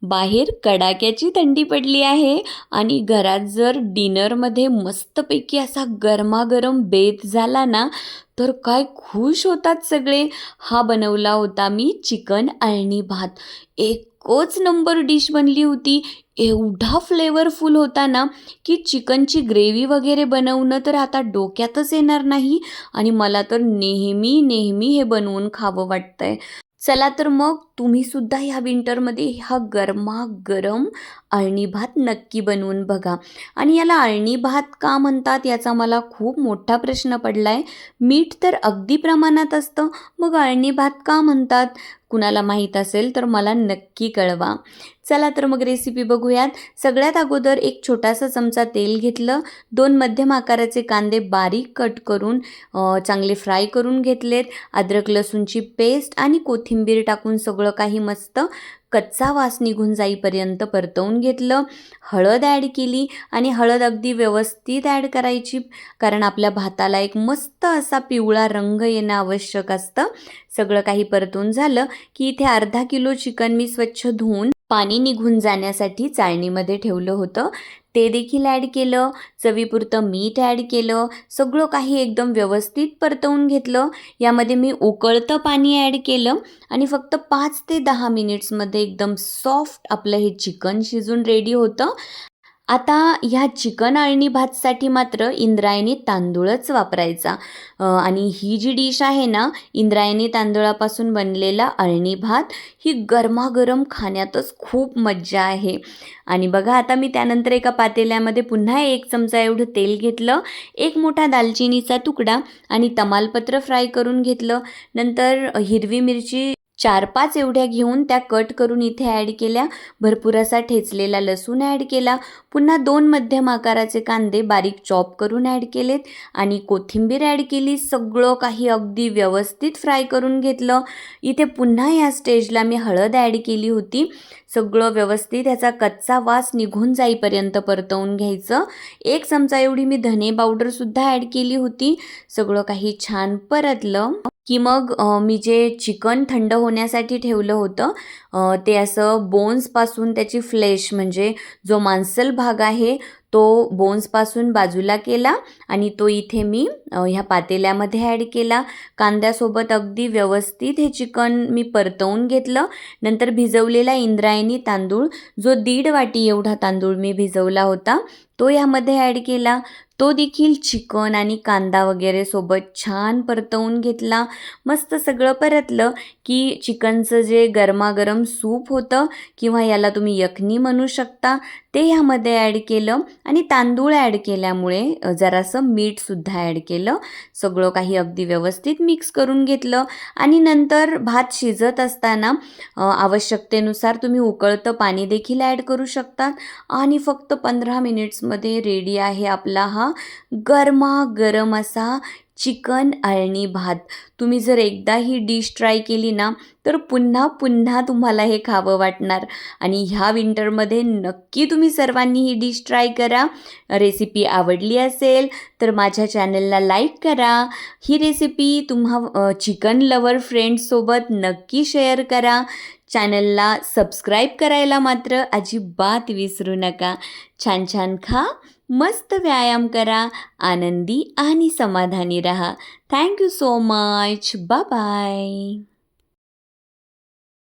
बाहेर कडाक्याची थंडी पडली आहे आणि घरात जर डिनरमध्ये मस्तपैकी असा गरमागरम बेत झाला ना, तर काय खुश होतात सगळे. हा बनवला होता मी चिकन अळणी भात. एकच नंबर डिश बनली होती. एवढा फ्लेवरफुल होता ना, की चिकनची ग्रेव्ही वगैरे बनवणं तर आता डोक्यातच येणार नाही आणि मला तर नेहमी नेहमी हे बनवून खावं वाटतंय. चला तर मग तुम्ही सुद्धा ह्या विंटरमध्ये हा गरमागरम अळणी भात नक्की बनवून बघा. आणि याला अळणी भात का म्हणतात याचा मला खूप मोठा प्रश्न पडला आहे. मीठ तर अगदी प्रमाणात असतं, मग अळणी भात का म्हणतात? कुणाला माहीत असेल तर मला नक्की कळवा. चला तर मग रेसिपी बघूयात. सगळ्यात अगोदर एक छोटासा चमचा तेल घेतलं, 2 मध्यम आकाराचे कांदे बारीक कट करून चांगले फ्राय करून घेतलेत. अद्रक लसूणची पेस्ट आणि कोथिंबीर टाकून सगळं काही मस्त कच्चा वास निघून जाईपर्यंत परतवून घेतलं. हळद ॲड केली आणि हळद अगदी व्यवस्थित ॲड करायची, कारण आपल्या भाताला एक मस्त असा पिवळा रंग येणं आवश्यक असतं. सगळं काही परतून झालं की इथे अर्धा किलो चिकन मी स्वच्छ धुवून पाणी निघून जाण्यासाठी चाळणीमध्ये ठेवलं होतं, ते देखील ॲड केलं. चवीपुरतं मीठ ॲड केलं. सगळं काही एकदम व्यवस्थित परतवून घेतलं. यामध्ये मी उकळतं पाणी ॲड केलं आणि फक्त 5 ते 10 मिनिट्समध्ये एकदम सॉफ्ट आपलं हे चिकन शिजून रेडी होतं. आता ह्या चिकन अळणी भातसाठी मात्र इंद्रायणी तांदूळच वापरायचा. आणि ही जी डिश आहे ना, इंद्रायणी तांदूळापासून बनलेला अळणी भात, ही गरमागरम खाण्यातच खूप मज्जा आहे. आणि बघा आता मी त्यानंतर एका पातेल्यामध्ये पुन्हा 1 चमचा एवढं तेल घेतलं, 1 मोठा दालचिनीचा तुकडा आणि तमालपत्र फ्राय करून घेतलं. नंतर हिरवी मिरची 4-5 एवढ्या घेऊन त्या कट करून इथे ॲड केल्या. भरपूर असा ठेचलेला लसूण ॲड केला. पुन्हा 2 मध्यम आकाराचे कांदे बारीक चॉप करून ॲड केलेत आणि कोथिंबीर ॲड केली. सगळं काही अगदी व्यवस्थित फ्राय करून घेतलं. इथे पुन्हा या स्टेजला मी हळद ॲड केली होती. सगळं व्यवस्थित ह्याचा कच्चा वास निघून जाईपर्यंत परतवून घ्यायचं. 1 चमचा एवढी मी धने पावडरसुद्धा ॲड केली होती. सगळं काही छान परतलं की मग मी जे चिकन थंड होण्यासाठी ठेवलं होतं, ते असं बोन्सपासून त्याची फ्लेश म्हणजे जो मांसल भाग आहे तो बोन्सपासून बाजूला केला आणि तो इथे मी ह्या पातेल्यामध्ये ॲड केला. कांद्यासोबत अगदी व्यवस्थित हे चिकन मी परतवून घेतलं. नंतर भिजवलेला इंद्रायणी तांदूळ, जो 1.5 वाटी एवढा तांदूळ मी भिजवला होता, तो यामध्ये ॲड केला. तो देखील चिकन आणि कांदा वगैरे सोबत छान परतवून घेतला. मस्त सगळं परतलं की चिकनचं जे गरमागरम सूप होतं किंवा याला तुम्ही यखनी म्हणू शकता, ते ह्यामध्ये ॲड केलं आणि तांदूळ ॲड केल्यामुळे जरासं मीठसुद्धा ॲड केलं. सगळं काही अगदी व्यवस्थित मिक्स करून घेतलं आणि नंतर भात शिजत असताना आवश्यकतेनुसार तुम्ही उकळतं पाणी देखील ॲड करू शकता आणि फक्त 15 मिनिट्समध्ये रेडी आहे आपला हा गरमागरम असा चिकन अळणी भात. तुम्ही जर एकदा ही डिश ट्राय केली ना, तर पुन्हा पुन्हा तुम्हाला हे खावं वाटणार. आणि ह्या विंटरमध्ये नक्की तुम्ही सर्वांनी ही डिश ट्राय करा. रेसिपी आवडली असेल तर माझ्या चॅनलला लाईक करा. ही रेसिपी चिकन लवर फ्रेंड्ससोबत नक्की शेअर करा. चॅनलला सबस्क्राईब करायला मात्र अजिबात विसरू नका. छान छान खा, मस्त व्यायाम करा, आनंदी आणि समाधानी रहा. Thank you so much. Bye bye.